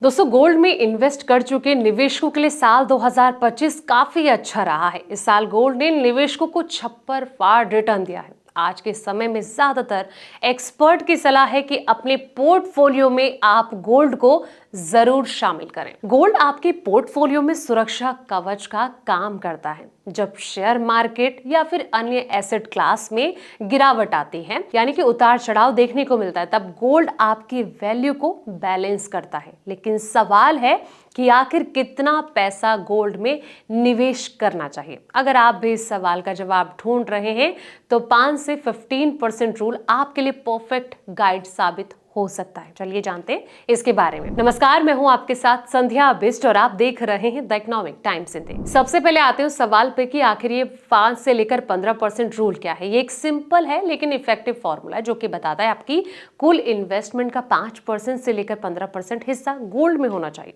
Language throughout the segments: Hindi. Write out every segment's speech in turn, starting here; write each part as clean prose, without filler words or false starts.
दोस्तों, गोल्ड में इन्वेस्ट कर चुके निवेशकों के लिए साल 2025 काफी अच्छा रहा है। इस साल गोल्ड ने निवेशकों को छप्पर फाड़ रिटर्न दिया है। आज के समय में ज्यादातर एक्सपर्ट की सलाह है कि अपने पोर्टफोलियो में आप गोल्ड को जरूर शामिल करें। गोल्ड आपके पोर्टफोलियो में सुरक्षा कवच का काम करता है। जब शेयर मार्केट या फिर अन्य एसेट क्लास में गिरावट आती है, यानी कि उतार चढ़ाव देखने को मिलता है, तब गोल्ड आपकी वैल्यू को बैलेंस करता है। लेकिन सवाल है कि आखिर कितना पैसा गोल्ड में निवेश करना चाहिए। अगर आप भी इस सवाल का जवाब ढूंढ रहे हैं तो 5 से 15% रूल आपके लिए परफेक्ट गाइड साबित हो सकता है। चलिए जानते हैं इसके बारे में। नमस्कार, मैं हूं आपके साथ संध्या बिष्ट और आप देख रहे हैं द इकोनॉमिक टाइम्स हिंदी। सबसे पहले आते हैं उस सवाल पे कि आखिर ये 5 से लेकर 15% रूल क्या है। ये एक सिंपल है लेकिन इफेक्टिव फॉर्मूला है जो कि बताता है आपकी कुल इन्वेस्टमेंट का 5% से लेकर 15% हिस्सा गोल्ड में होना चाहिए।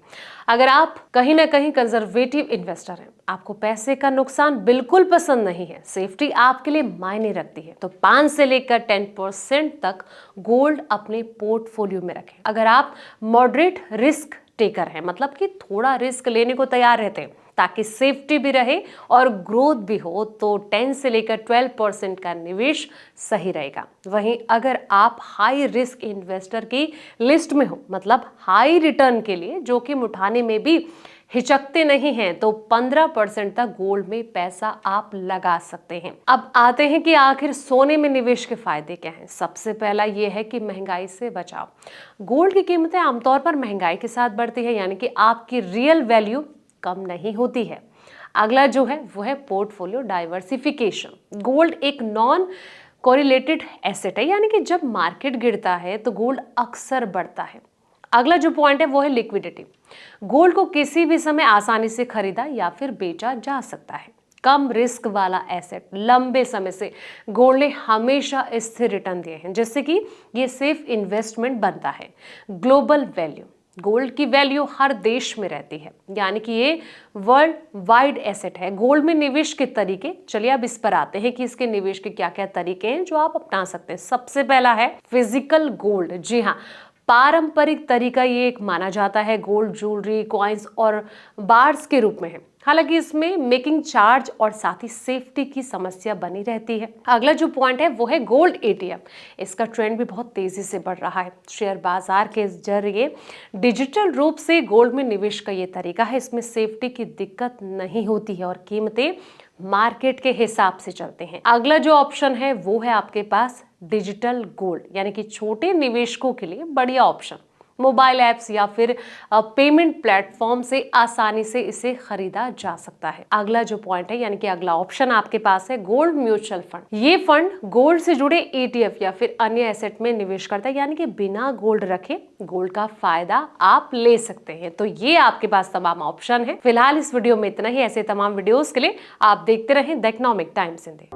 अगर आप कहीं ना कहीं कंजर्वेटिव इन्वेस्टर हैं, आपको पैसे का नुकसान बिल्कुल पसंद नहीं है, सेफ्टी आपके लिए मायने रखती है, तो 5 से लेकर 10% तक गोल्ड अपने पोर्टफोलियो में रखें। अगर आप मॉडरेट रिस्क टेकर हैं, मतलब कि थोड़ा रिस्क लेने को तैयार रहते हैं ताकि सेफ्टी भी रहे और ग्रोथ भी हो, तो 10 से लेकर 12% का निवेश सही रहेगा। वहीं अगर आप हाई रिस्क इन्वेस्टर की लिस्ट में हो, मतलब हाई रिटर्न के लिए जोखिम उठाने में भी हिचकते नहीं हैं, तो 15% तक गोल्ड में पैसा आप लगा सकते हैं। अब आते हैं कि आखिर सोने में निवेश के फायदे क्या हैं। सबसे पहला ये है कि महंगाई से बचाव। गोल्ड की कीमतें आमतौर पर महंगाई के साथ बढ़ती है, यानी कि आपकी रियल वैल्यू कम नहीं होती है। अगला जो है वो है पोर्टफोलियो डाइवर्सिफिकेशन। गोल्ड एक नॉन कोरिलेटेड एसेट है, यानी कि जब मार्केट गिरता है तो गोल्ड अक्सर बढ़ता है। अगला जो पॉइंट है वो है लिक्विडिटी। गोल्ड को किसी भी समय आसानी से खरीदा या फिर बेचा जा सकता है। कम रिस्क वाला एसेट। लंबे समय से गोल्ड ने हमेशा स्थिर रिटर्न दिए हैं, जिससे कि ये सेफ इन्वेस्टमेंट बनता है। Global value. गोल्ड की वैल्यू हर देश में रहती है, यानी कि ये वर्ल्ड वाइड एसेट है। गोल्ड में निवेश के तरीके, चलिए अब इस पर आते हैं कि इसके निवेश के क्या क्या तरीके हैं जो आप अपना सकते हैं। सबसे पहला है फिजिकल गोल्ड। जी हाँ, पारंपरिक तरीका ये एक माना जाता है। गोल्ड ज्वेलरी, कॉइन्स और बार्स के रूप में है। हालांकि इसमें मेकिंग चार्ज और साथ ही सेफ्टी की समस्या बनी रहती है। अगला जो पॉइंट है वो है गोल्ड एटीएफ। इसका ट्रेंड भी बहुत तेजी से बढ़ रहा है। शेयर बाजार के जरिए डिजिटल रूप से गोल्ड में निवेश का ये तरीका है। इसमें सेफ्टी की दिक्कत नहीं होती है और कीमतें मार्केट के हिसाब से चलते हैं। अगला जो ऑप्शन है वो है आपके पास डिजिटल गोल्ड, यानी कि छोटे निवेशकों के लिए बढ़िया ऑप्शन। मोबाइल ऐप्स या फिर पेमेंट प्लेटफॉर्म से आसानी से इसे खरीदा जा सकता है। अगला जो पॉइंट है, यानी कि अगला ऑप्शन आपके पास है गोल्ड म्यूचुअल फंड। ये फंड गोल्ड से जुड़े ETF या फिर अन्य एसेट में निवेश करता है, यानी कि बिना गोल्ड रखे गोल्ड का फायदा आप ले सकते हैं। तो ये आपके पास तमाम ऑप्शन है। फिलहाल इस वीडियो में इतना ही। ऐसे तमाम वीडियोस के लिए आप देखते रहें द इकोनॉमिक टाइम्स हिंदी।